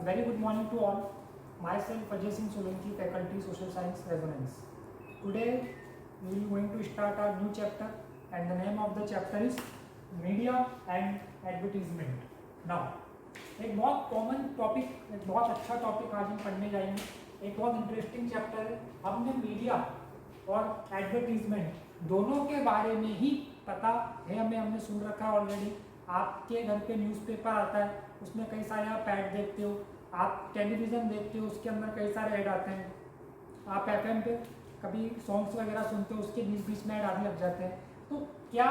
A very good morning to all. Myself Ajay Singh Solanki, Faculty Social Science Resonance. Today we will going to start our new chapter and the name of the chapter is Media and Advertisement. Now एक बहुत common topic, एक बहुत अच्छा topic आज हम पढ़ने जाएंगे. एक बहुत इंटरेस्टिंग चैप्टर है. हमने मीडिया और एडवर्टीजमेंट दोनों के बारे में ही पता है, हमने सुन रखा है ऑलरेडी. आपके घर पे न्यूज़पेपर आता है, उसमें कई सारे आप ऐड देखते हो. आप टेलीविज़न देखते हो, उसके अंदर कई सारे ऐड आते हैं. आप एफएम पे कभी सॉन्ग्स वगैरह सुनते हो, उसके बीच बीच में ऐड आने लग जाते हैं. तो क्या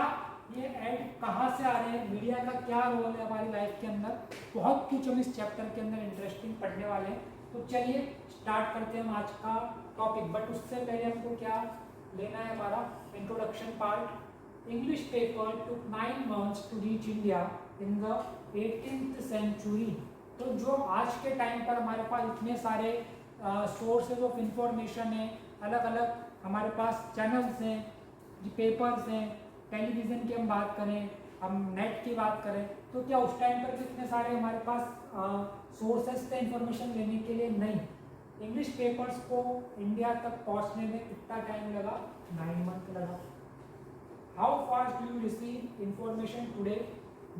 ये ऐड कहाँ से आ रहे हैं, मीडिया का क्या रोल है हमारी लाइफ के अंदर, बहुत कुछ हम इस चैप्टर के अंदर इंटरेस्टिंग पढ़ने वाले हैं. तो चलिए स्टार्ट करते हैं हम आज का टॉपिक. बट उससे पहले हमको क्या लेना है, हमारा introduction part. English paper took 9 months to reach India in the 18th century. तो जो आज के टाइम पर हमारे पास इतने सारे सोर्सेज ऑफ इंफॉर्मेशन हैं, अलग अलग हमारे पास चैनल्स हैं, पेपर्स हैं, टेलीविज़न की हम बात करें, हम नेट की बात करें, तो क्या उस टाइम पर कितने सारे हमारे पास सोर्सेज थे इंफॉर्मेशन लेने के लिए? नहीं. इंग्लिश पेपर्स को इंडिया तक पहुंचने में कितना टाइम लगा? 9 मंथ लगा. How fast do you receive information today?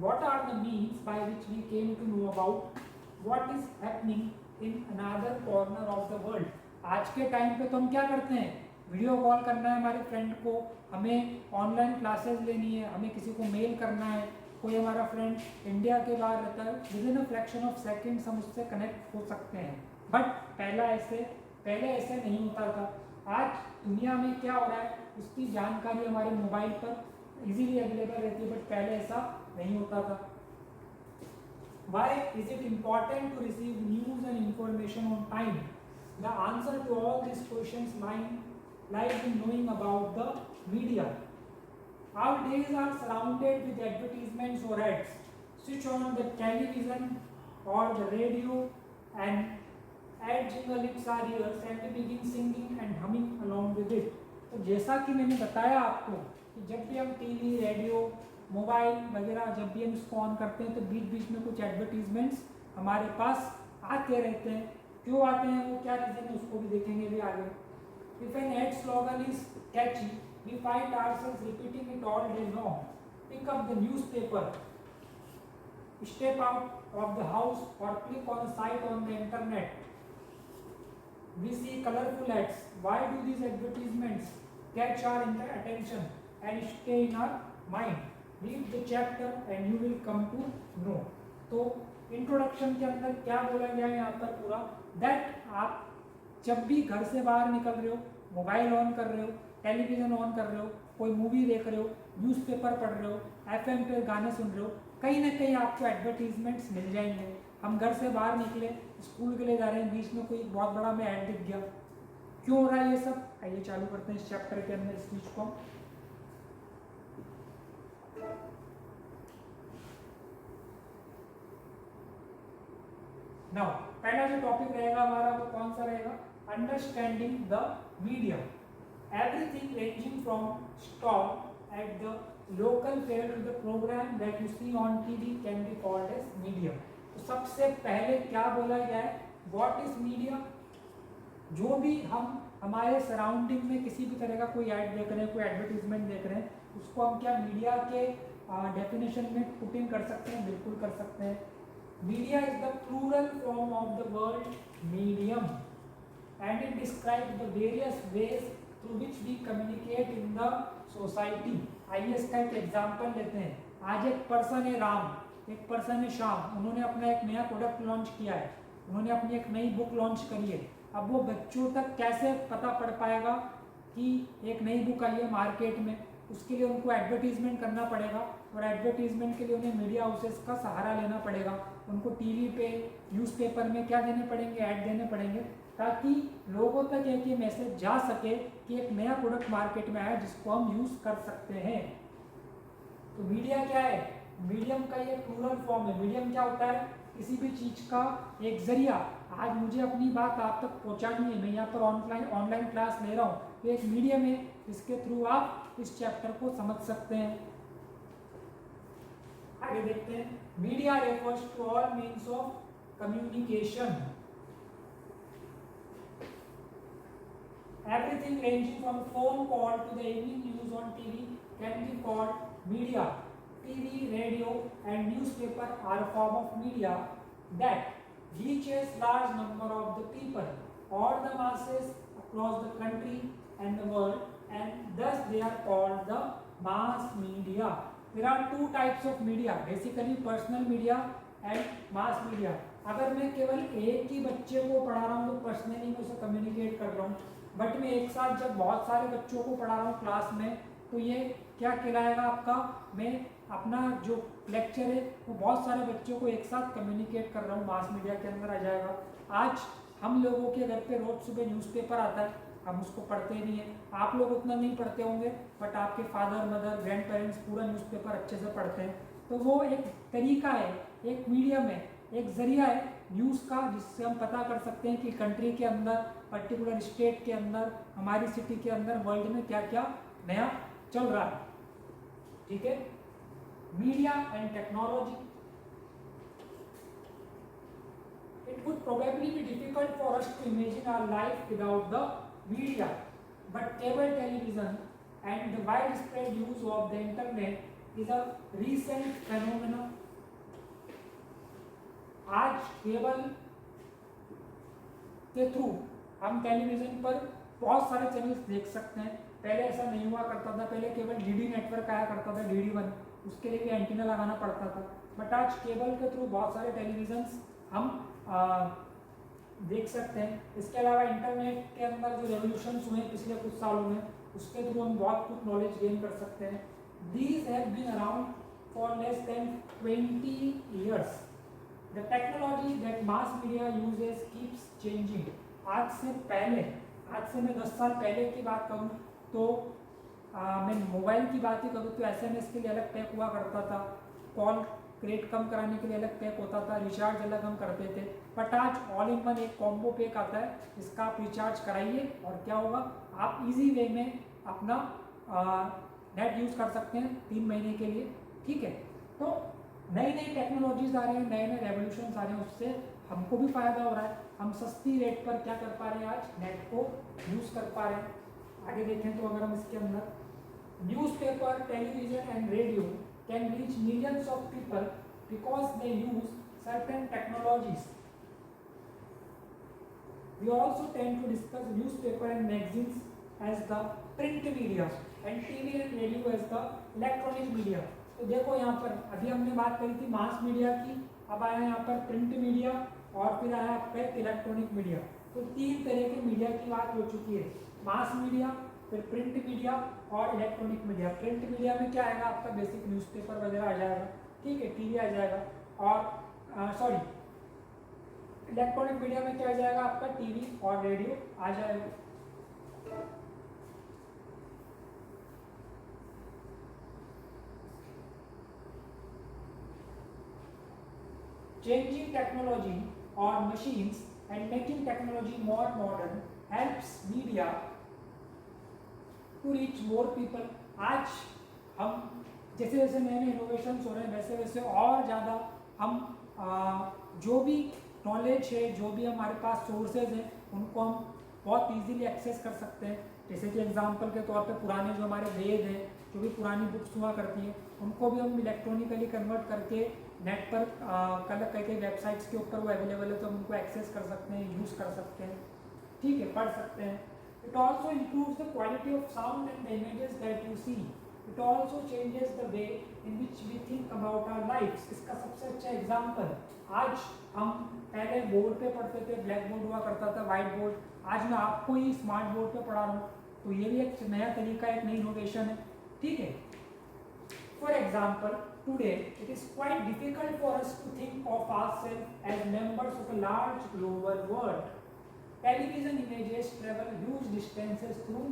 What are the means by which we came to know about what is happening in another corner of the world? आज के time पे तो हम क्या करते हैं, वीडियो कॉल करना है हमारे फ्रेंड को, हमें ऑनलाइन क्लासेस लेनी है, हमें किसी को मेल करना है, कोई हमारा फ्रेंड इंडिया के बाहर रहता है, with in a fraction of seconds हम उससे कनेक्ट हो सकते हैं. बट पहले ऐसे नहीं होता था. आज दुनिया में क्या हो रहा है उसकी जानकारी हमारे मोबाइल पर इजीली अवेलेबल रहती है, बट पहले ऐसा नहीं होता था. Why is it important to receive news and information on time? The answer to all these questions lies in knowing about the media. Our days are surrounded with advertisements or ads. Switch on the television or the radio and ad jingle hits our ears and we begin singing and humming along with it. तो जैसा कि मैंने बताया आपको कि जब भी हम टीवी, रेडियो, मोबाइल वगैरह जब भी हम इसको ऑन करते हैं तो बीच बीच में कुछ एडवर्टीजमेंट्स हमारे पास आते रहते हैं. क्यों आते हैं, वो क्या रीज़न है, उसको भी देखेंगे भी आगे. If an ad slogan is catchy we find ourselves repeating it all day long. Pick up the newspaper, step out of the house और click on a site on the internet. We see colorful ads. Why do these advertisements catch our attention and stay in our mind? Read the chapter and you will come to know. तो introduction के अंदर क्या बोला गया है यहाँ पर पूरा, दैट आप जब भी घर से बाहर निकल रहे हो, मोबाइल ऑन कर रहे हो, टेलीविज़न ऑन कर रहे हो, कोई मूवी देख रहे हो, न्यूज़पेपर पढ़ रहे हो, एफएम पे गाने सुन रहे हो, कहीं ना कहीं आपको एडवर्टीजमेंट्स मिल जाएंगे. हम घर से बाहर निकले, स्कूल के लिए जा रहे हैं, बीच में कोई बहुत बड़ा में ऐड दिख गया. क्यों हो रहा है ये सब? आइए चालू करते हैं इस चैप्टर के अंदर इस चीज को. नाउ पहला जो टॉपिक रहेगा हमारा वो कौन सा रहेगा? Understanding the media. Everything ranging from stall at the local fair to the programme that you see on TV can be called as media. तो सबसे पहले क्या बोला गया है, व्हाट इज मीडिया? जो भी हम हमारे सराउंडिंग में किसी भी तरह का कोई ऐड देख रहे हैं, कोई एडवर्टीजमेंट देख रहे हैं, उसको हम क्या मीडिया के डेफिनेशन में पुट इन कर सकते हैं? बिल्कुल कर सकते हैं. Media is the plural form of the word medium and it describe the various ways through which we communicate in the society. आइए इसका एक एग्जाम्पल लेते हैं. आज एक पर्सन है राम, एक पर्सन है श्याम, उन्होंने अपना एक नया प्रोडक्ट लॉन्च किया है, उन्होंने अपनी एक नई बुक लॉन्च करी है. अब वो बच्चों तक कैसे पता पड़ पाएगा कि एक नई बुक आई है मार्केट में? उसके लिए उनको एडवर्टीजमेंट करना पड़ेगा और एडवर्टीजमेंट के लिए उन्हें मीडिया हाउसेस का सहारा लेना पड़ेगा. उनको टीवी पे, न्यूज़पेपर में क्या देने पड़ेंगे? ऐड देने पड़ेंगे, ताकि लोगों तक एक ये मैसेज जा सके कि एक नया प्रोडक्ट मार्केट में आया जिसको हम यूज़ कर सकते हैं. तो मीडिया क्या है? मीडियम का ये प्लूरल फॉर्म है. मीडियम क्या होता है? किसी भी चीज का एक जरिया. आज मुझे अपनी बात आप तक पहुंचानी है, मैं यहाँ पर ऑनलाइन क्लास ले रहा हूँ, तो एक मीडियम है जिसके थ्रू आप इस चैप्टर को समझ सकते हैं. आगे देखते हैं. Media refers to all means of communication. Everything ranging from phone call to the evening news on TV can be called media. TV, radio and newspaper are a form of media that reaches large number of the people or the masses across the country and the world, and thus they are called the mass media. There are two types of media, basically personal media and mass media. अगर मैं केवल एक ही बच्चे को पढ़ा रहा हूँ तो पर्सनली मैं उसे कम्युनिकेट कर रहा हूँ, बट मैं एक साथ जब बहुत सारे बच्चों को पढ़ा रहा हूँ क्लास में तो ये क्या कहलाएगा आपका, मैं अपना जो लेक्चर है वो बहुत सारे बच्चों को एक साथ कम्युनिकेट कर रहा हूँ, मास मीडिया के अंदर आ जाएगा। आज हम लोगों के घर पे रोज सुबह न्यूज़पेपर आता है, हम उसको पढ़ते नहीं है, आप लोग उतना नहीं पढ़ते होंगे बट आपके फादर मदर ग्रैंड पेरेंट्स पूरा न्यूज़पेपर अच्छे से पढ़ते हैं। तो वो एक तरीका है, एक मीडियम है, एक जरिया है न्यूज़ का, जिससे हम पता कर सकते हैं कि कंट्री के अंदर, पर्टिकुलर स्टेट के अंदर, हमारी सिटी के अंदर, वर्ल्ड में क्या क्या नया चल रहा है। ठीक है, media and technology. It would probably be difficult for us to imagine our life without the media, but cable television and the widespread use of the internet is a recent phenomenon. आज cable के through हम television पर बहुत सारे channels देख सकते हैं। पहले ऐसा नहीं हुआ करता था, पहले केवल डीडी नेटवर्क आया करता था, DD1, उसके लिए भी एंटीना लगाना पड़ता था, बट आज केबल के थ्रू बहुत सारे टेलीविजन्स हम देख सकते हैं। इसके अलावा इंटरनेट के अंदर जो रेवोल्यूशंस हुए पिछले कुछ सालों में, उसके थ्रू हम बहुत कुछ नॉलेज गेन कर सकते हैं। These have been around for less than 20 years. The technology that mass media uses keeps changing. आज से मैं 10 साल पहले की बात करूँ तो मैं मोबाइल की बात ही करूँ तो SMS के लिए अलग पैक हुआ करता था, कॉल रेट कम कराने के लिए अलग पैक होता था, रिचार्ज अलग हम करते थे, बट आज ऑल इन वन एक कॉम्बो पैक आता है, इसका आप रिचार्ज कराइए और क्या होगा, आप इजी वे में अपना नेट यूज़ कर सकते हैं 3 महीने के लिए। ठीक है, तो नई नई टेक्नोलॉजीज आ रही हैं, नए नए रेवोल्यूशन आ रहे हैं, उससे हमको भी फ़ायदा हो रहा है, हम सस्ती रेट पर क्या कर पा रहे हैं, आज नेट को यूज़ कर पा रहे हैं। आगे देखें तो अगर हम इसके अंदर newspaper, television and radio can reach millions of people because they use certain technologies. We also tend to discuss newspaper and magazines as the print media and TV and radio as the electronic media. तो देखो यहाँ पर अभी हमने बात करी थी mass media की, अब आया यहाँ पर प्रिंट मीडिया और फिर आया आपका इलेक्ट्रॉनिक मीडिया। तो 3 तरह के मीडिया की बात हो चुकी है, मास मीडिया, फिर प्रिंट मीडिया और इलेक्ट्रॉनिक मीडिया। प्रिंट मीडिया में क्या आएगा, आपका बेसिक न्यूज़पेपर वगैरह आ जाएगा, ठीक है, टीवी आ जाएगा, और इलेक्ट्रॉनिक मीडिया में क्या आ जाएगा, आपका टीवी और रेडियो आ जाएगा। Changing technology or machines and making technology more modern helps media to reach more people. आज हम जैसे जैसे नए नए इनोवेशंस हो रहे हैं वैसे वैसे और ज़्यादा हम जो भी नॉलेज है, जो भी हमारे पास सोर्सेज हैं, उनको हम बहुत इजीली एक्सेस कर सकते हैं। जैसे कि एग्जांपल के तौर पे पुराने जो हमारे वेद हैं, जो भी पुरानी बुक्स हुआ करती हैं, उनको भी हम इलेक्ट्रॉनिकली कन्वर्ट करके नेट पर कलेक्ट करके वेबसाइट्स के ऊपर वो अवेलेबल है तो हम उनको एक्सेस कर सकते हैं, यूज़ कर सकते हैं, ठीक है, पढ़ सकते हैं। It also improves the quality of sound and the images that you see. It also changes the way in which we think about our lives. इसका सबसे अच्छा एग्जाम्पल, आज हम पहले बोर्ड पे पढ़ते थे, ब्लैक बोर्ड हुआ करता था, वाइट बोर्ड, आज मैं आपको ही स्मार्ट बोर्ड पे पढ़ा रहा हूँ, तो ये भी एक नया तरीका, एक नई इनोवेशन है, ठीक है। For example, today it is quite difficult for us to think of ourselves as members of a large global world. Television images travel huge distances through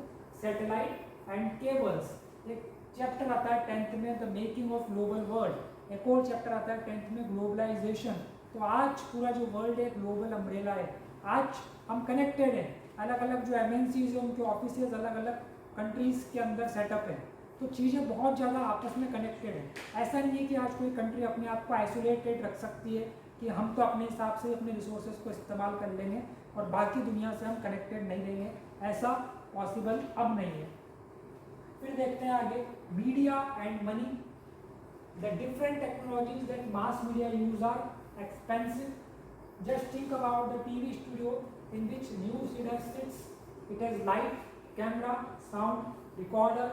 satellite and cables. एक चैप्टर आता है 10th में the making of global world, एक और chapter आता है 10th में globalisation. तो आज पूरा जो वर्ल्ड है ग्लोबल अम्ब्रेला है, आज हम कनेक्टेड हैं, अलग अलग जो MNCs हैं उनके ऑफिसेज अलग अलग कंट्रीज़ के अंदर सेटअप है, तो चीज़ें बहुत ज़्यादा आपस में कनेक्टेड है। ऐसा नहीं है कि आज कोई कंट्री अपने आप को आइसोलेटेड रख सकती है कि हम तो अपने हिसाब से अपने रिसोर्सेज को इस्तेमाल कर लेंगे और बाकी दुनिया से हम कनेक्टेड नहीं रहेंगे, ऐसा पॉसिबल अब नहीं है। फिर देखते हैं आगे, media and money. The different technologies that mass media use are expensive. Just think about the TV studio in which news reader sits. It has light, camera, sound, recorder,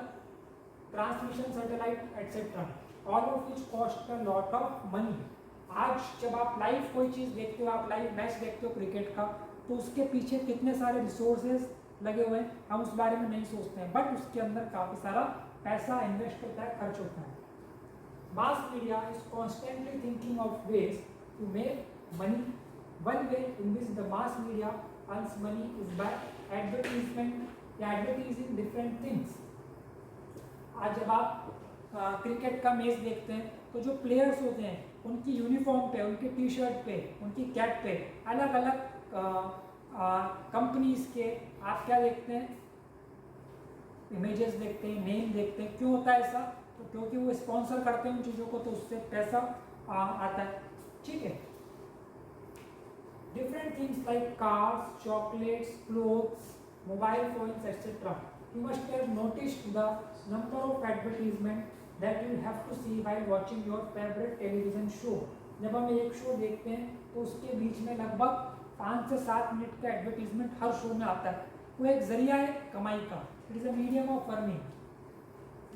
transmission satellite, etc. All of which cost a lot of money. आज जब आप live कोई चीज़ देखते हो, आप live match देखते हो cricket का, तो उसके पीछे कितने सारे रिसोर्सेज लगे हुए हैं, हम उस बारे में नहीं सोचते हैं, बट उसके अंदर काफ़ी सारा पैसा इन्वेस्ट होता है, खर्च होता है। Mass media is constantly thinking of ways to make money. One way in which the mass media earns money is by advertisement या एडवर्टीजिंग डिफरेंट थिंग्स. आज जब आप क्रिकेट का मैच देखते हैं तो जो प्लेयर्स होते हैं उनकी यूनिफॉर्म पे, उनकी टी शर्ट पे, उनकी कैप पे अलग अलग कंपनीज के आप क्या देखते हैं, इमेजेस देखते हैं, नेम देखते हैं. क्यों होता है ऐसा? तो क्योंकि वो स्पॉन्सर करते हैं उन चीज़ों को, तो उससे पैसा आता है. ठीक है. Different things like cars, chocolates, clothes, mobile phones etcetera. You must have noticed the number of advertisement that you have to see while watching your favorite television show. जब हम एक शो देखते हैं तो उसके बीच में लगभग 5 से 7 मिनट का एडवर्टीजमेंट हर शो में आता है. वो एक जरिया है कमाई का. It is a medium of earning.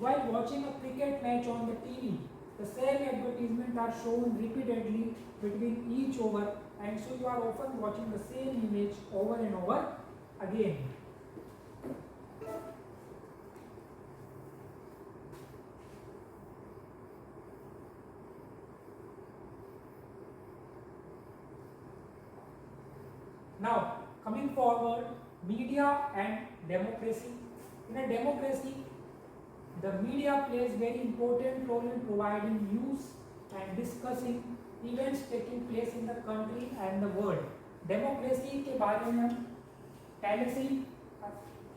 While watching a cricket match on the TV, the same advertisement are shown repeatedly between each over, and so you are often watching the same image over and over again. Now, coming forward, media and democracy. In a democracy, the media plays very important role in providing news and discussing events taking place in the country and the world. Democracy के बारे में हम पहले से ही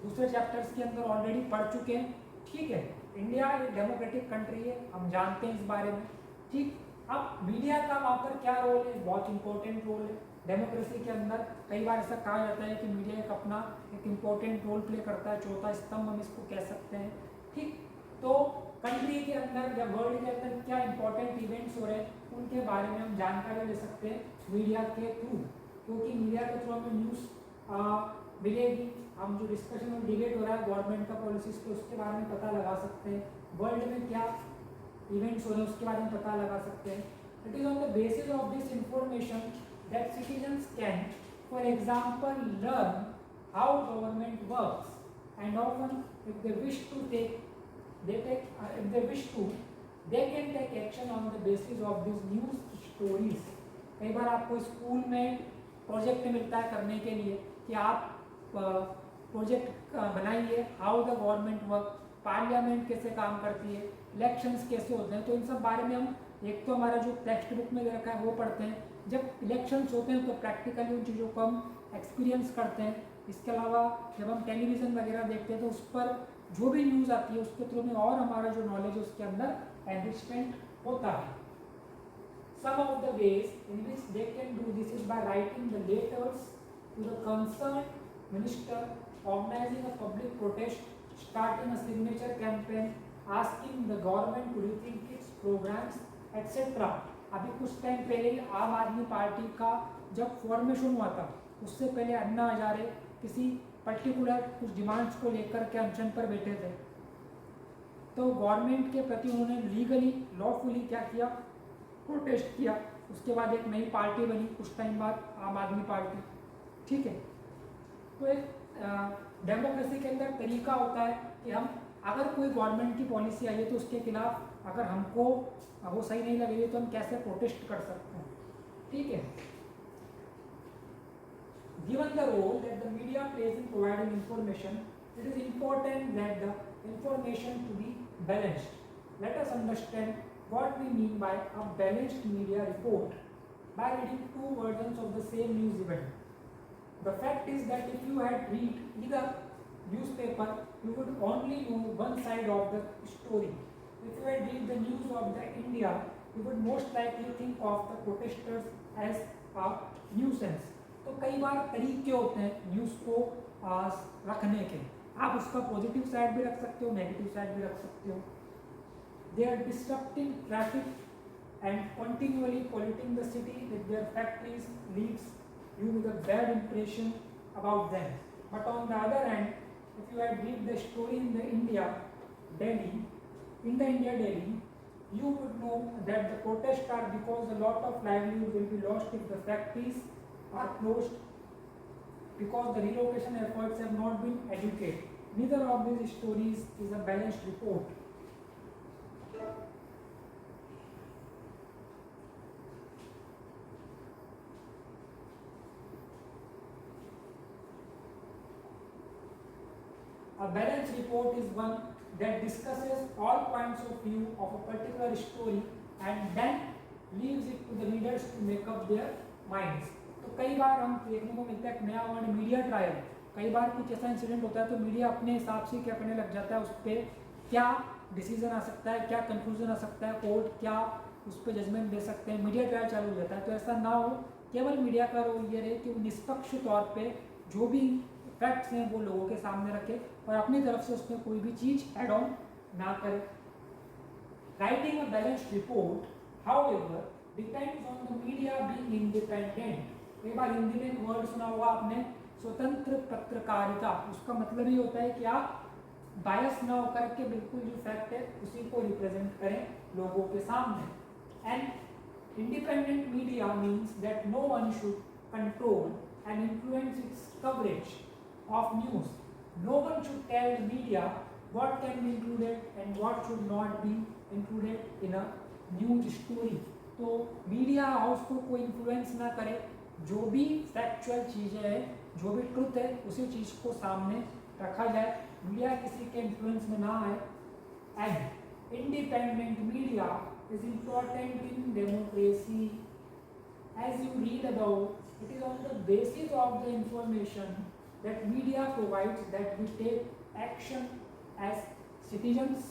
दूसरे chapters के अंदर already पढ़ चुके हैं. ठीक है. इंडिया एक डेमोक्रेटिक कंट्री है, हम जानते हैं इस बारे में. ठीक. अब मीडिया का वहाँ पर क्या रोल है? बहुत इंपॉर्टेंट रोल है. डेमोक्रेसी के अंदर कई बार ऐसा कहा जाता है कि मीडिया एक अपना एक इम्पोर्टेंट रोल प्ले करता है, चौथा स्तंभ हम इसको कह सकते हैं. ठीक. तो कंट्री के अंदर या वर्ल्ड के अंदर क्या इंपॉर्टेंट इवेंट्स हो रहे हैं उनके बारे में हम जानकारी ले सकते हैं मीडिया के थ्रू, क्योंकि मीडिया के थ्रू हमें न्यूज़ मिलेगी. हम जो डिस्कशन और डिबेट हो रहा है गवर्नमेंट का पॉलिसीज पे, उसके बारे में पता लगा सकते हैं. वर्ल्ड में क्या इवेंट्स हो रहे हैं उसके बारे में पता लगा सकते हैं. It is on the basis of this information that citizens can, for example, learn how government works, and often, if they wish to, they can take action on the basis of these news stories. कई बार आपको school में project मिलता है करने के लिए कि आप प्रोजेक्ट बनाइए, how the government work, parliament कैसे काम करती है, इलेक्शंस कैसे होते हैं. तो इन सब बारे में हम एक तो हमारा जो टेक्स्ट बुक में दे रखा है वो पढ़ते हैं. जब इलेक्शंस होते हैं तो प्रैक्टिकली उन चीज़ों को हम एक्सपीरियंस करते हैं. इसके अलावा जब हम टेलीविज़न वगैरह देखते हैं तो उस पर जो भी न्यूज़ आती है उसके थ्रू में और हमारा जो नॉलेज है उसके अंदर एनरिचमेंट होता है. Some of the ways in which they can do this is by writing the letters to the concern minister, organising a public protest, starting a signature campaign, asking the government to rethink its programmes etcetera. अभी कुछ time पहले आम आदमी party का जब formation हुआ था उससे पहले अन्ना हजारे किसी पर्टिकुलर कुछ डिमांड्स को लेकर के अनशन पर बैठे थे. तो गवर्नमेंट के प्रति उन्होंने लीगली लॉफुली क्या किया? प्रोटेस्ट किया. उसके बाद एक नई पार्टी बनी कुछ टाइम बाद, आम आदमी पार्टी. ठीक है. तो एक डेमोक्रेसी के अंदर तरीका होता है कि हम अगर कोई गवर्नमेंट की पॉलिसी आई है तो उसके खिलाफ अगर हमको वो सही नहीं लगेगी तो हम कैसे प्रोटेस्ट कर सकते हैं. ठीक है. Given the role that the media plays in providing information, it is important that the information to be balanced. Let us understand what we mean by a balanced media report by reading two versions of the same news event. The fact is that if you had read either newspaper, you would only know one side of the story. If you had read the news of the India, you would most likely think of the protesters as a nuisance. तो कई बार तरीके होते हैं news को रखने के, आप उसका पॉजिटिव साइड भी रख सकते हो, नेगेटिव साइड भी रख सकते हो. They are disrupting traffic and continually polluting the city with their factories leaves you with a bad impression about them. But on the other hand, if you had read the story in the India Delhi, you would know that the protests are because a lot of livelihood will be lost if the factories are closed, because the relocation efforts have not been adequate. Neither of these stories is a balanced report. A balanced report is one that discusses all points of view of a particular story and then leaves it to the readers to make up their minds. तो कई बार हम देखने को मिलता है एक नया word media trial. कई बार कुछ ऐसा इंसिडेंट होता है तो मीडिया अपने हिसाब से क्या करने लग जाता है, उस पर क्या डिसीजन आ सकता है, क्या कंक्लूजन आ सकता है, कोर्ट क्या उस पर जजमेंट दे सकते हैं, मीडिया ट्रायल चालू हो जाता है. तो ऐसा ना हो, केवल मीडिया का रोल ये रहे कि वो निष्पक्ष तौर पर जो भी फैक्ट्स हैं वो लोगों के सामने रखे और अपनी तरफ से उसमें कोई भी चीज एड ऑन ना करे. Writing a balanced report however depends on the media being independent. एक बार हिंदी में एक वर्ड सुना होगा आपने, स्वतंत्र पत्रकारिता. उसका मतलब ये होता है कि आप बायस ना होकर के बिल्कुल जो फैक्ट है उसी को रिप्रेजेंट करें लोगों के सामने. And independent media means that no one should control and influence its coverage of news. No one should tell the media what can be included and what should not be included in a news story. तो media house को कोई influence ना करे, जो भी factual चीज़ें हैं, जो भी ट्रुथ है उसी चीज़ को सामने रखा जाए, मीडिया किसी के इन्फ्लुएंस में ना आए. And independent media is important in democracy. As you read about, it is on the basis of the information that media provides that we take action as citizens.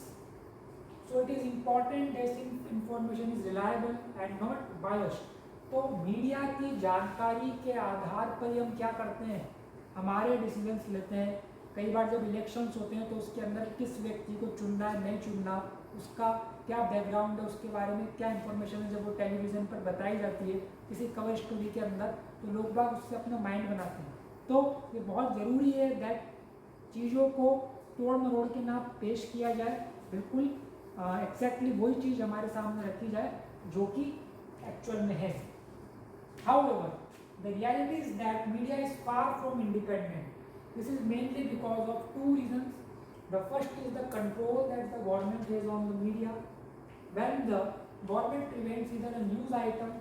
So it is important that information is reliable and not biased. तो media की जानकारी के आधार पर हम क्या करते हैं, हमारे डिसीजंस लेते हैं. कई बार जब इलेक्शंस होते हैं तो उसके अंदर किस व्यक्ति को चुनना है नहीं चुनना, उसका क्या बैकग्राउंड है, उसके बारे में क्या इन्फॉर्मेशन है, जब वो टेलीविज़न पर बताई जाती है किसी कवर स्टोरी के अंदर, तो लोग बाग उससे अपना माइंड बनाते हैं. तो ये बहुत ज़रूरी है दैट चीज़ों को तोड़ मरोड़ के ना पेश किया जाए, बिल्कुल एग्जैक्टली वही चीज़ हमारे सामने रखी जाए जो कि एक्चुअल में है. However the reality is that media is far from independent. This is mainly because of two reasons. The first is the control that the government has on the media. When the government prevents either a news item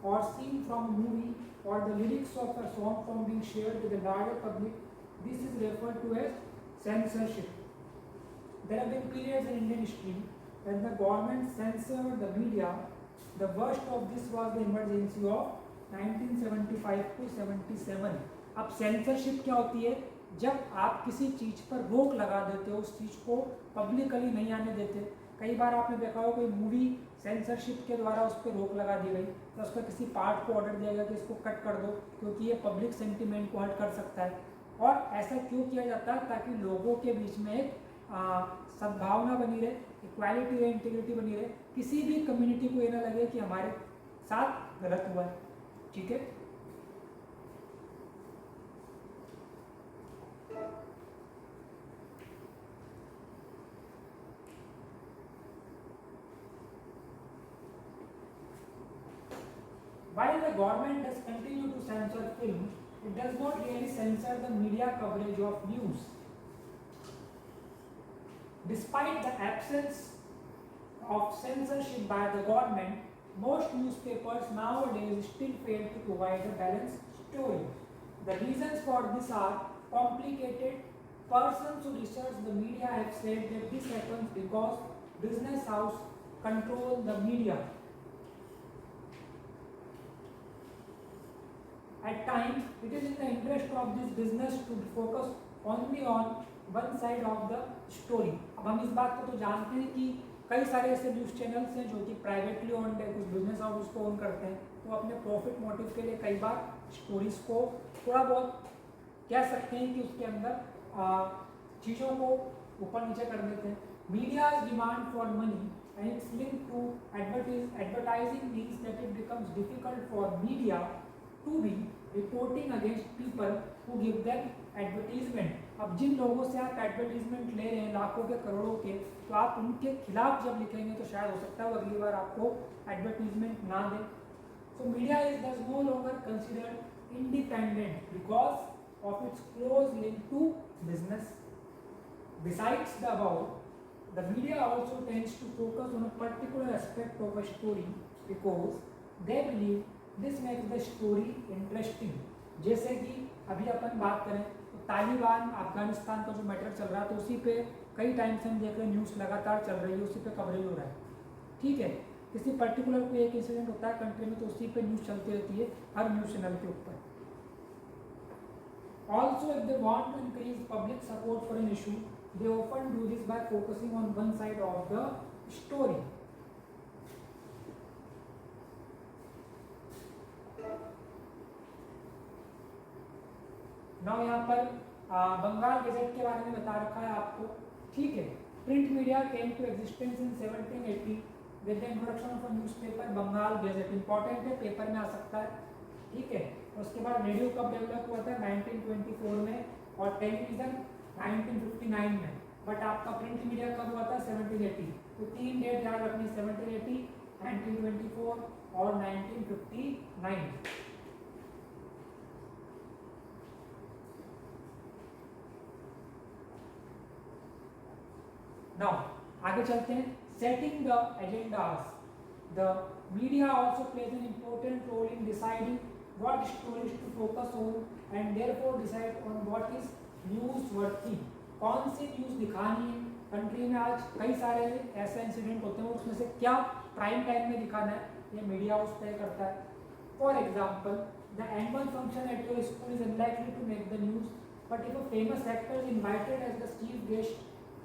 or scene from a movie or the lyrics of a song from being shared with the larger public, this is referred to as censorship. There have been periods in Indian history when the government censored the media. The worst of this was the emergency of 1975 to 77. अब censorship क्या होती है, जब आप किसी चीज़ पर रोक लगा देते हो, उस चीज़ को पब्लिकली नहीं आने देते. कई बार आपने देखा हो कोई मूवी सेंसरशिप के द्वारा उस पर रोक लगा दी गई, तो उसका किसी पार्ट को ऑर्डर दिया गया कि इसको कट कर दो क्योंकि ये पब्लिक सेंटिमेंट को हर्ट कर सकता है. और ऐसा क्यों किया जाता है, ताकि लोगों के बीच में एक सद्भावना बनी रहे, इक्वालिटी रहे, इंटीग्रिटी बनी रहे, किसी भी कम्युनिटी को ये ना लगे कि हमारे साथ गलत हुआ है. ठीक है. While the government has continued to censor films, it does not really censor the media coverage of news. Despite the absence of censorship by the government, most newspapers nowadays still fail to provide a balanced story. The reasons for this are complicated. Persons who research the media have said that this happens because business house control the media. At times, it is in the interest of this business to focus only on one side of the story. अब हम इस बात को तो जानते हैं कि कई सारे ऐसे न्यूज़ चैनल्स हैं जो कि प्राइवेटली ओन्ड है, कुछ बिजनेस हाउस उसको ओन करते हैं, तो अपने प्रॉफिट मोटिव के लिए कई बार स्टोरीज को थोड़ा बहुत कह सकते हैं कि उसके अंदर चीज़ों को ऊपर नीचे कर देते हैं. Media's demand for money and it's linked to advertising means that it becomes difficult for media to be reporting against people who give them advertisement. अब जिन लोगों से आप एडवर्टीजमेंट ले रहे हैं लाखों के करोड़ों के, तो आप उनके खिलाफ जब लिखेंगे तो शायद हो सकता है वो अगली बार आपको एडवर्टीजमेंट ना दें. So media is thus no longer considered independent because of its close link to business. Besides the above, the media also tends to focus on a particular aspect of a story because they believe this makes the story interesting. जैसे कि अभी अपन बात करें तो तालिबान अफगानिस्तान का जो matter चल रहा है, तो उसी पे कई टाइम से हम देख रहे हैं, न्यूज़ लगातार चल रही है, उसी पे कवरेज हो रहा है. ठीक है, किसी पर्टिकुलर कोई एक इंसिडेंट होता है कंट्री में, तो उसी पे न्यूज़ चलती रहती है हर न्यूज़ चैनल के ऊपर. Also, if they want to increase public support for an issue, they often do this by focusing on one side of the story. Now यहाँ पर बंगाल गैजेट के बारे में बता रखा है आपको. ठीक है, print media came to existence in 1780 with the introduction of a newspaper Bengal gazette. Important है, पेपर में आ सकता है. ठीक है, उसके बाद रेडियो कब डेवलप हुआ था? 1924 में, और टेलीविजन 1959 में. बट आपका प्रिंट मीडिया कब हुआ था? 1780. तो तीन डेट याद रखनी, 1780, 1924 और 1959. नाउ आगे चलते हैं. Setting the agendas. The media also plays an important role in deciding what stories to focus on and therefore decide on what is newsworthy. कौन सी न्यूज़ दिखानी है. कंट्री में आज कई सारे ऐसे इंसिडेंट होते हैं, उसमें से क्या प्राइम टाइम में दिखाना है, ये मीडिया हाउस तय करता है. For example, the annual function at your school is unlikely to make the news, but if a famous actor is invited as the chief guest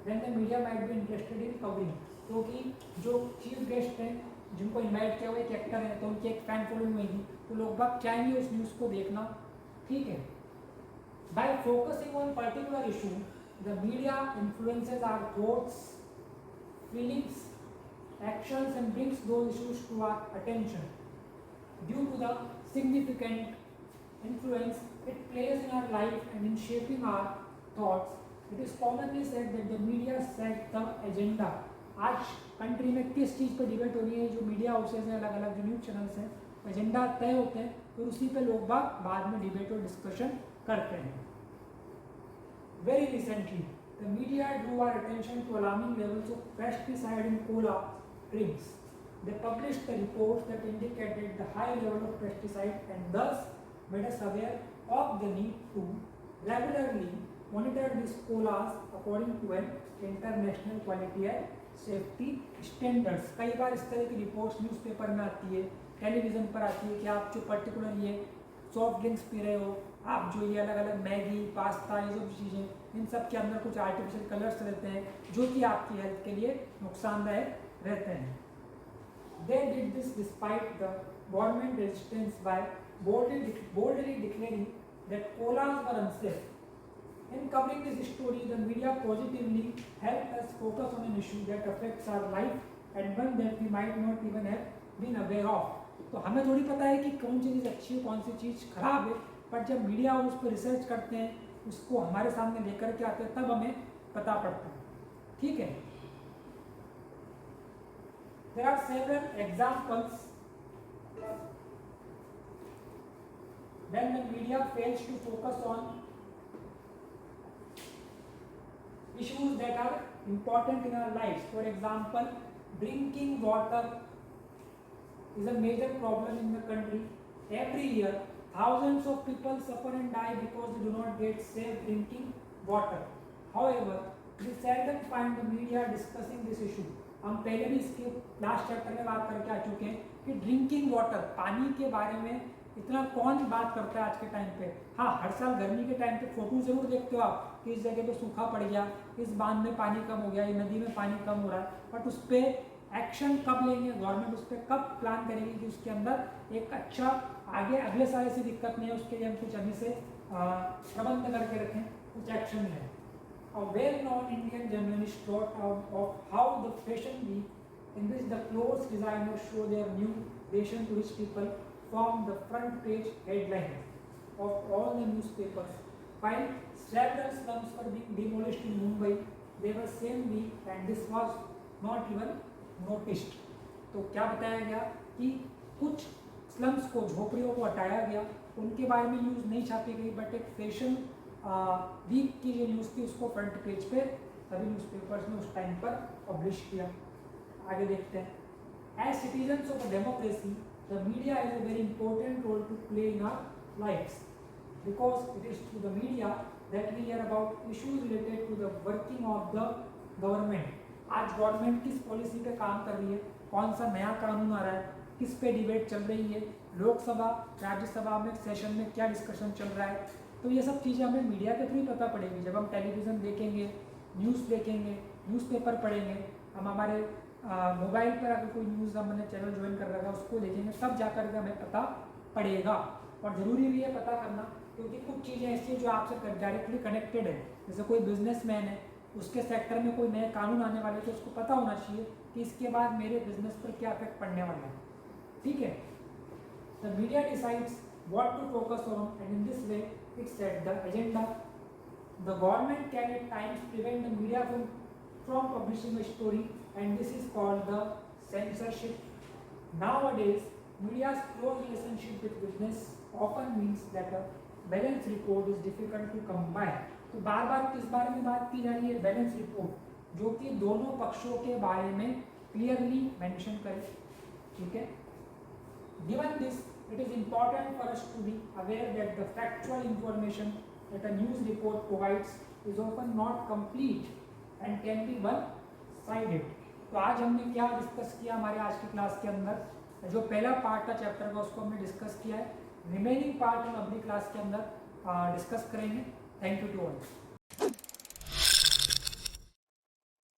then the media might be interested in covering. क्योंकि जो chief guest हैं, जिनको invite किया हुआ एक actor है, तो उनकी एक फैन फॉलोइंग होगी, तो लोग बाग चाहेंगे उस न्यूज़ को देखना. ठीक है, by focusing on particular issue the media influences our thoughts, feelings, actions and brings those issues to our attention. Due to the significant influence it plays in our life and in shaping our thoughts, it is commonly said that the media set the agenda. आज country में किस चीज़ पर debate हो रही है, जो media houses हैं, अलग अलग जो न्यूज़ चैनल्स हैं, एजेंडा तय होते हैं, फिर उसी पे लोग बाग बाद में डिबेट और डिस्कशन करते हैं. Very recently the media drew our attention to alarming levels of pesticide in cola drinks. They published the reports that indicated the high level of pesticide and thus made us aware of the need to regularly monitor these colas according to an international quality and safety standards. कई बार इस तरह की reports newspaper में आती है, television पर आती है कि आप जो पर्टिकुलर ये सॉफ्ट ड्रिंक्स पी रहे हो, आप जो ये अलग अलग मैगी, पास्ता, ये सब चीज़ें, इन सब के अंदर कुछ आर्टिफिशियल कलर्स रहते हैं जो कि आपकी हेल्थ के लिए नुकसानदायक रहते हैं. They did this despite the government resistance by boldly declaring that colas were unsafe. In covering this story, the media positively helped us focus on an issue that affects our life and one that we might not even have been aware of. तो हमें थोड़ी पता है कि कौन सी चीज़ अच्छी है, कौन सी चीज़ खराब है, पर जब मीडिया उस पर रिसर्च करते हैं, उसको हमारे सामने लेकर के आते हैं, तब हमें पता पड़ता है. ठीक है, there are several examples when the media fails to focus on issues that are important in our lives. For example, drinking water is a major problem in the country. Every year, thousands of people suffer and die because they do not get safe drinking water. However, we seldom find the media discussing this issue. हम पहले भी इसके last chapter में बात करके आ चुके हैं कि ड्रिंकिंग वाटर, पानी के बारे में इतना कौन बात करता है आज के टाइम पे। हाँ, हर साल गर्मी के टाइम पे फोटो जरूर देखते हो आप कि इस जगह पे सूखा पड़ गया, इस बांध में पानी कम हो गया, ये नदी में पानी कम हो रहा है, बट उस पर एक्शन कब लेंगे गवर्नमेंट, उस पर कब प्लान करेगी कि उसके अंदर एक अच्छा आगे अगले साल ऐसी दिक्कत नहीं है, उसके लिए हम कुछ अभी से प्रबंध करके रखें, कुछ एक्शन लें। A well-known Indian journalist wrote of how the fashion week in which the clothes designers show their new creation to rich people form the front page headlines of all the newspapers. While several slums were being demolished in Mumbai, they were same week and this was not even noticed. तो क्या बताया गया कि कुछ slums को, झोपड़ियों को हटाया गया, उनके बारे में न्यूज़ नहीं छापी गई, बट एक फैशन वीक की जो न्यूज़ थी उसको फ्रंट पेज पे सभी न्यूज़पेपर्स ने उस टाइम पर पब्लिश किया। आगे देखते हैं। As citizens of a democracy the media is a very important role to play in our lifes because it is through the media that we hear about issues related to the working of the government. आज government किस policy पे काम कर रही है, कौन सा नया कानून आ रहा है, किस पे डिबेट चल रही है, लोकसभा राज्यसभा में सेशन में क्या डिस्कशन चल रहा है, तो ये सब चीज़ें हमें मीडिया के थ्रू पता पड़ेगी। जब हम टेलीविज़न देखेंगे, न्यूज़ देखेंगे, न्यूज़पेपर पढ़ेंगे, हम हमारे मोबाइल पर अगर कोई न्यूज़ हमने चैनल ज्वाइन कर रखा है उसको देखेंगे, तब जाकर के हमें पता पड़ेगा। और ज़रूरी भी है पता करना, क्योंकि कुछ चीज़ें ऐसी हैं जो आपसे डायरेक्टली कनेक्टेड है। जैसे कोई बिजनेसमैन है, उसके सेक्टर में कोई नए कानून आने वाले, तो उसको पता होना चाहिए कि इसके बाद मेरे बिजनेस पर क्या इफेक्ट पड़ने वाला है। ठीक है। The media decides what to focus on and in this way it set the agenda. The government can at times prevent the media from publishing a story and this is called the censorship. Nowadays media's close relationship with business often means that a balanced report is difficult to come by. तो बार बार किस बारे में बात की जा रही है, balance report, जो कि दोनों पक्षों के बारे में क्लियरली मेंशन करे। ठीक है। Given this, it is important for us to be aware that the factual information that a news report provides is often not complete and can be one-sided. तो आज हमने क्या डिस्कस किया हमारे आज की क्लास के अंदर, जो पहला पार्ट था चैप्टर का उसको हमने डिस्कस किया है। रिमेनिंग पार्ट हम अगली क्लास के अंदर डिस्कस करेंगे। Thank you to all.